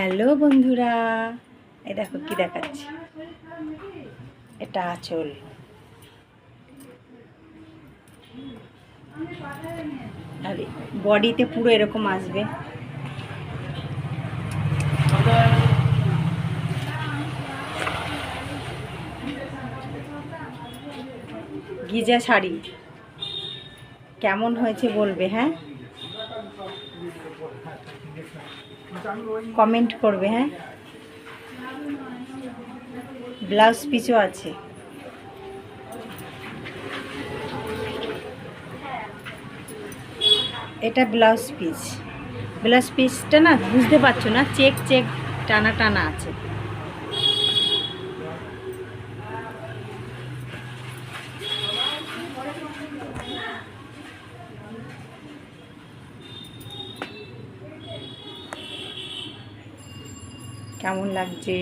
Hello বন্ধুরা, এই দেখো কি দেখাচ্ছি। এটা আঁচল। আর বডিতে পুরো এরকম আসবে। গিজা শাড়ি কেমন হয়েছে বলবে, হ্যাঁ, কমেন্ট করবে। হ্যাঁ, ব্লাউজ পিসও আছে। এটা ব্লাউজ পিসটা না বুঝতে পারছো না, চেক চেক টানা টানা আছে। কেমন লাগছে?